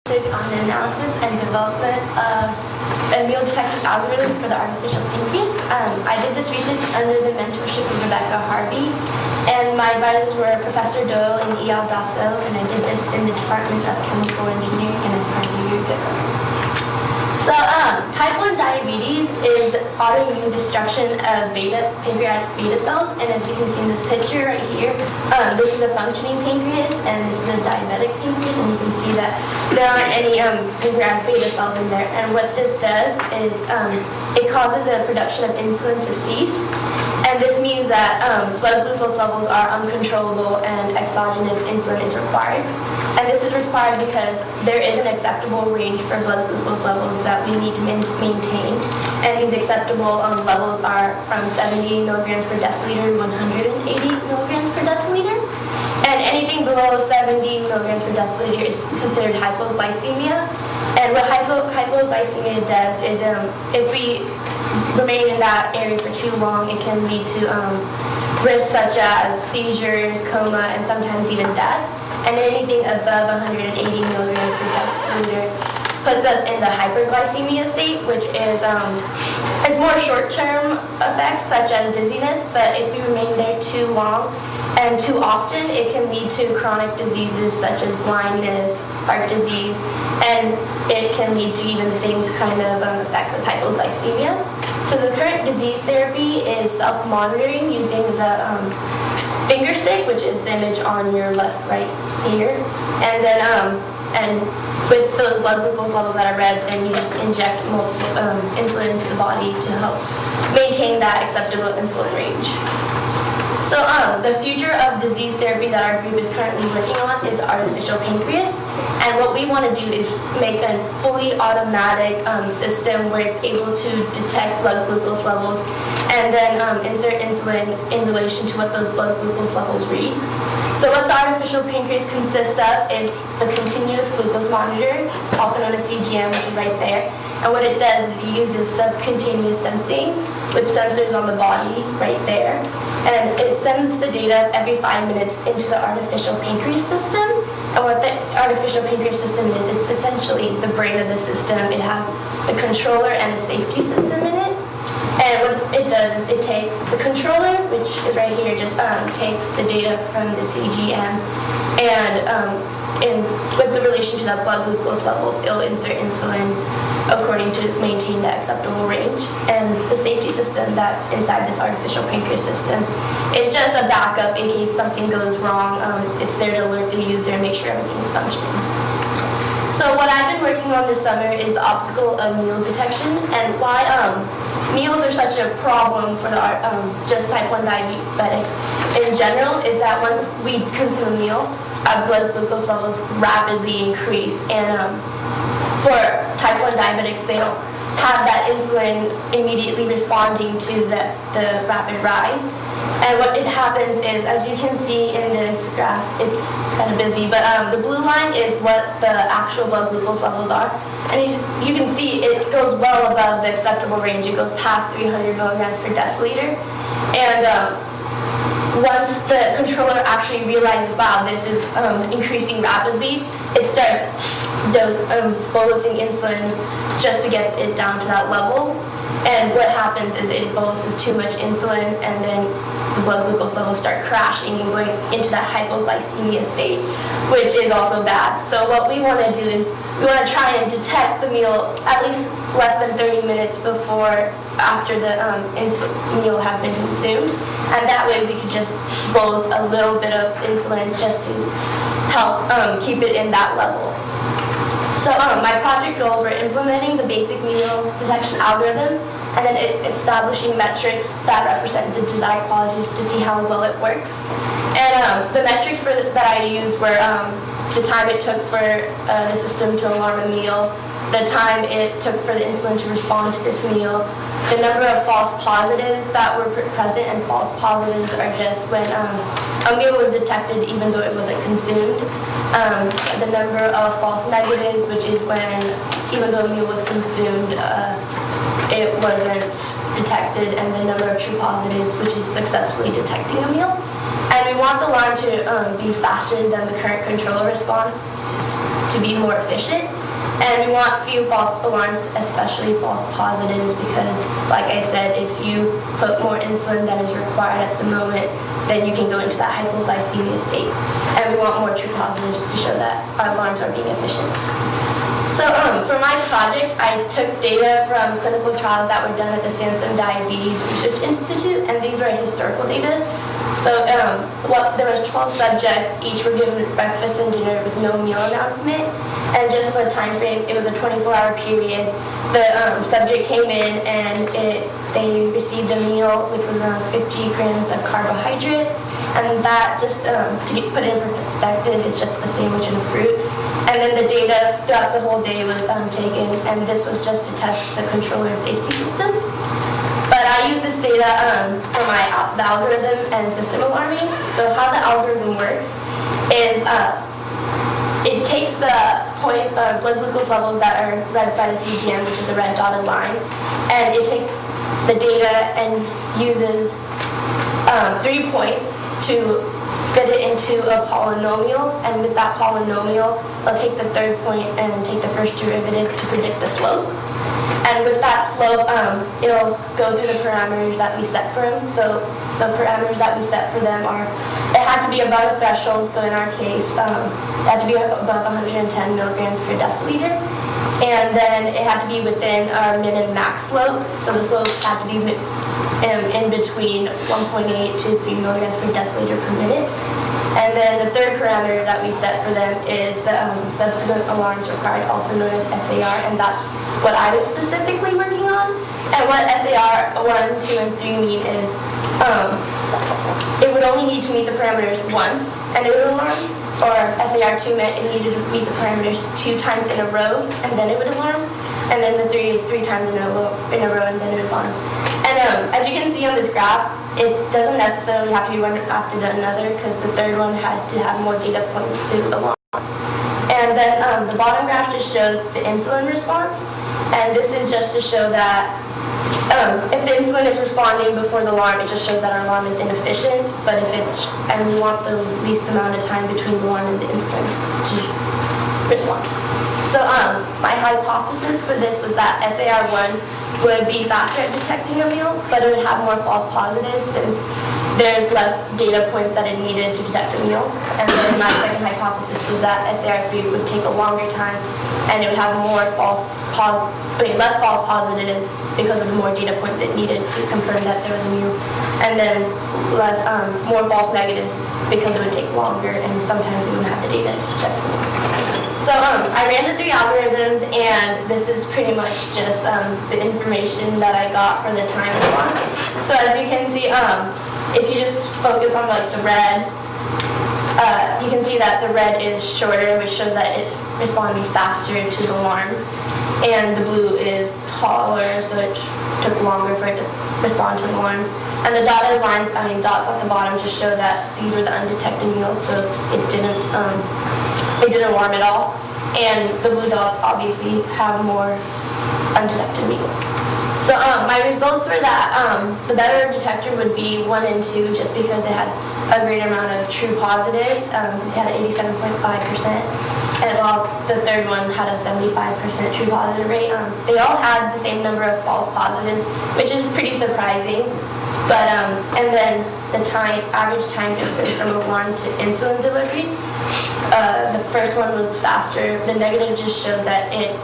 On the analysis and development of a meal detection algorithm for the artificial pancreas. I did this research under the mentorship of Rebecca Harvey, and my advisors were Professor Doyle and E.L. Dasso, and I did this in the Department of Chemical Engineering and at EUREKA. So, type 1 diabetes is autoimmune destruction of pancreatic beta cells, and as you can see in this picture right here, this is a functioning pancreas, and this is a diabetic pancreas, and you can see that there aren't any pancreatic beta cells in there. And what this does is it causes the production of insulin to cease, and this means that blood glucose levels are uncontrollable and exogenous insulin is required. And this is required because there is an acceptable range for blood glucose levels that we need to maintain. And these acceptable levels are from 70 milligrams per deciliter to 180 milligrams per deciliter. And anything below 70 milligrams per deciliter is considered hypoglycemia. And what hypoglycemia does is if we remain in that area for too long, it can lead to risks such as seizures, coma, and sometimes even death. And anything above 180 milligrams per deciliter puts us in the hyperglycemia state, which is it's more short-term effects such as dizziness, but if we remain there too long and too often, it can lead to chronic diseases such as blindness, heart disease, and it can lead to even the same kind of effects as hypoglycemia. So the current disease therapy is self-monitoring using the finger stick, which is the image on your left right here, and then and with those blood glucose levels that are red, then you just inject multiple insulin into the body to help maintain that acceptable insulin range. So the future of disease therapy that our group is currently working on is the artificial pancreas. And what we want to do is make a fully automatic system where it's able to detect blood glucose levels and then insert insulin in relation to what those blood glucose levels read. So what the artificial pancreas consists of is the continuous glucose monitor, also known as CGM, which is right there. And what it does is it uses subcutaneous sensing with sensors on the body right there. And it sends the data every 5 minutes into the artificial pancreas system. And what the artificial pancreas system is, it's essentially the brain of the system. It has the controller and a safety system in it. And what it does is it takes the controller, which is right here, just takes the data from the CGM, and with the relation to that blood glucose levels, it'll insert insulin according to maintain that acceptable range. And the safety system that's inside this artificial pancreas system is just a backup in case something goes wrong. It's there to alert the user and make sure everything is functioning. So what I've been working on this summer is the obstacle of meal detection, and why meals are such a problem for the just type 1 diabetics in general is that once we consume a meal, our blood glucose levels rapidly increase, and for type 1 diabetics, they don't have that insulin immediately responding to the rapid rise. And what it happens is, as you can see in this graph, it's kind of busy, but the blue line is what the actual blood glucose levels are. And you can see it goes well above the acceptable range. It goes past 300 milligrams per deciliter. And once the controller actually realizes, wow, this is increasing rapidly, it starts bolusing insulin just to get it down to that level. And what happens is it boluses too much insulin, and then the blood glucose levels start crashing and going into that hypoglycemia state, which is also bad. So what we want to do is we want to try and detect the meal at least less than 30 minutes after the meal has been consumed, and that way we could just bolus a little bit of insulin just to help keep it in that level. So my project goals were implementing the basic meal detection algorithm, and then establishing metrics that represent the desired qualities to see how well it works. And the metrics that I used were the time it took for the system to alarm a meal, the time it took for the insulin to respond to this meal, the number of false positives that were present, and false positives are just when a meal was detected even though it wasn't consumed. The number of false negatives, which is when even though a meal was consumed, it wasn't detected, and the number of true positives, which is successfully detecting a meal. And we want the alarm to be faster than the current controller response, to be more efficient. And we want few false alarms, especially false positives, because, like I said, if you put more insulin than is required at the moment, then you can go into that hypoglycemia state. And we want more true positives to show that our alarms are being efficient. So for my project, I took data from clinical trials that were done at the Sansom Diabetes Research Institute, and these were historical data. So there was 12 subjects, each were given breakfast and dinner with no meal announcement. And just the time frame, it was a 24-hour period. The subject came in and they received a meal which was around 50 grams of carbohydrates. And that, just to put it in perspective, is just a sandwich and a fruit. And then the data throughout the whole day was taken, and this was just to test the controller and safety system. But I use this data for the algorithm and system alarming. So how the algorithm works is it takes the blood glucose levels that are read by the CGM, which is the red dotted line, and it takes the data and uses 3 points to fit it into a polynomial, and with that polynomial, they'll take the third point and take the first derivative to predict the slope. And with that slope, it'll go through the parameters that we set for them. So the parameters that we set for them are, it had to be above a threshold, so in our case, it had to be above 110 milligrams per deciliter. And then it had to be within our min and max slope, so the slope had to be in between 1.8 to 3 milligrams per deciliter per minute. And then the third parameter that we set for them is the subsequent alarms required, also known as SAR, and that's what I was specifically working on. And what SAR 1, 2, and 3 mean is it would only need to meet the parameters once and it would alarm, or SAR 2 meant it needed to meet the parameters 2 times in a row and then it would alarm. And then the 3 is 3 times in a row and then it would alarm. And as you can see on this graph, it doesn't necessarily have to be one after another, because the third one had to have more data points to alarm. And then the bottom graph just shows the insulin response, and this is just to show that if the insulin is responding before the alarm, it just shows that our alarm is inefficient. But if it's, and we want the least amount of time between the alarm and the insulin to respond. So my hypothesis for this was that SAR1 would be faster at detecting a meal, but it would have more false positives since there's less data points that it needed to detect a meal. And then my second hypothesis was that SAR3 would take a longer time and it would have less false positives because of the more data points it needed to confirm that there was a meal, and then more false negatives because it would take longer and sometimes we wouldn't have the data to check the meal. So I ran the 3 algorithms, and this is pretty much just the information that I got for the time response. So as you can see, if you just focus on like the red, you can see that the red is shorter, which shows that it's responding faster to the alarms, and the blue is taller, so it took longer for it to respond to the alarms. And the dotted lines, dots at the bottom just show that these were the undetected meals, so it didn't alarm at all. And the blue dots obviously have more undetected meals. So my results were that the better detector would be 1 and 2, just because it had a greater amount of true positives. It had an 87.5%, and while the third one had a 75% true positive rate. They all had the same number of false positives, which is pretty surprising. But and then the average time difference from alarm to insulin delivery. The first one was faster. The negative just shows that it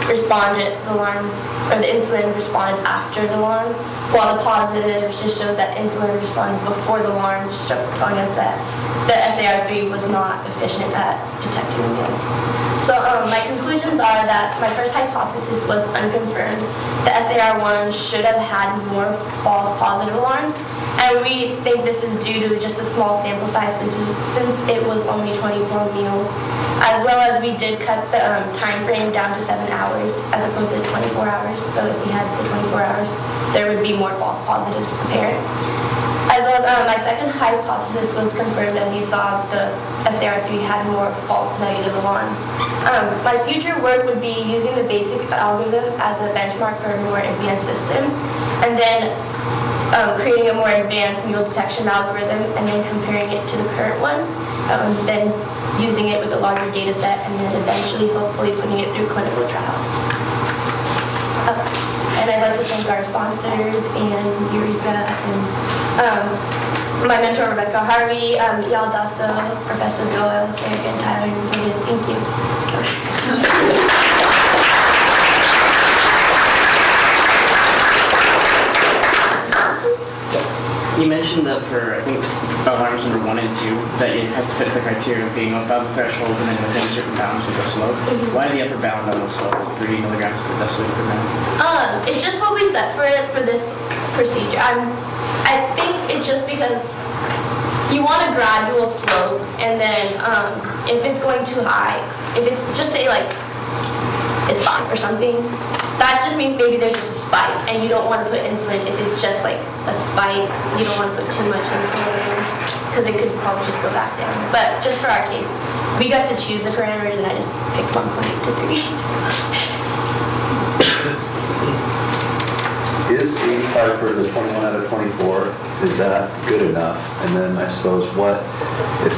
responded, the insulin responded after the alarm, while the positive just shows that insulin responded before the alarm, telling us that the SAR3 was not efficient at detecting the meal. So my conclusions are that my first hypothesis was unconfirmed. The SAR1 should have had more false positive alarms, and we think this is due to just the small sample size since it was only 24 meals, as well as we did cut the time frame down to 7 hours as opposed to 24 hours. So if we had the 24 hours, there would be more false positives apparent. As well as my second hypothesis was confirmed, as you saw, the SAR3 had more false negative alarms. My future work would be using the basic algorithm as a benchmark for a more advanced system, and then creating a more advanced meal detection algorithm, and then comparing it to the current one. Then using it with a larger data set, and then eventually, hopefully, putting it through clinical trials. And I'd like to thank our sponsors and EUREKA and my mentor, Rebecca Harvey, Yal Dasso, Professor Doyle, Eric and Tyler. Thank you. You mentioned that for, I think, arms number 1 and 2, that you have to fit the criteria of being above the threshold and then within certain bounds of the slope. Why the upper bound on the slope of 3 milligrams per deciliter per minute? It's just what we set for it for this procedure. I think it's just because you want a gradual slope, and then if it's going too high, if it's just say like it's 5 or something, that just means maybe there's just a spike, and you don't want to put insulin if it's just like a spike. You don't want to put too much insulin in, because it could probably just go back down. But just for our case, we got to choose the parameters, and I just picked 1.8 to 3. Is 85 for the 21 out of 24, is that good enough? And then I suppose what if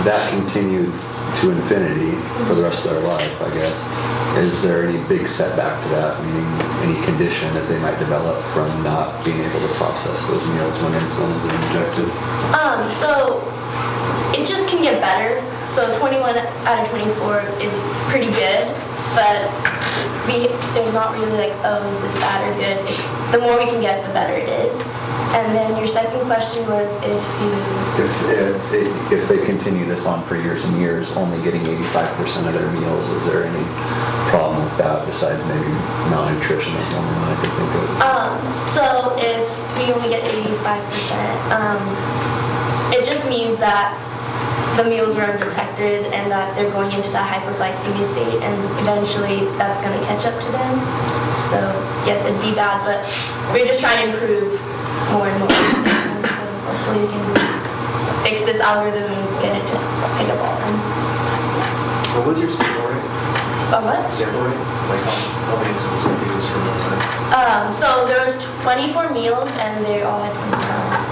that continued to infinity for the rest of their life, I guess? Is there any big setback to that, meaning any condition that they might develop from not being able to process those meals when insulin is injected? So it just can get better. So 21 out of 24 is pretty good, but there's not really like, oh, is this bad or good? The more we can get, the better it is. And then your second question was if they continue this on for years and years, only getting 85% of their meals, is there any problem with that besides maybe malnutrition is the only one I could think of? So if we only get 85%, it just means that the meals were undetected and that they're going into that hyperglycemia state, and eventually that's going to catch up to them. So yes, it'd be bad, but we're just trying to improve more and more. So hopefully we can fix this algorithm and get it to pick up all of them. What was your sample rate? What? Sample rate? Like how many insulins did you use for meals? So there was 24 meals and they all had 20 hours.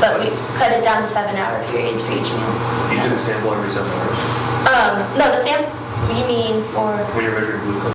But we cut it down to 7-hour periods for each meal. You did a sample every 7 hours? No, the sample, you mean for... When you're measuring glucose?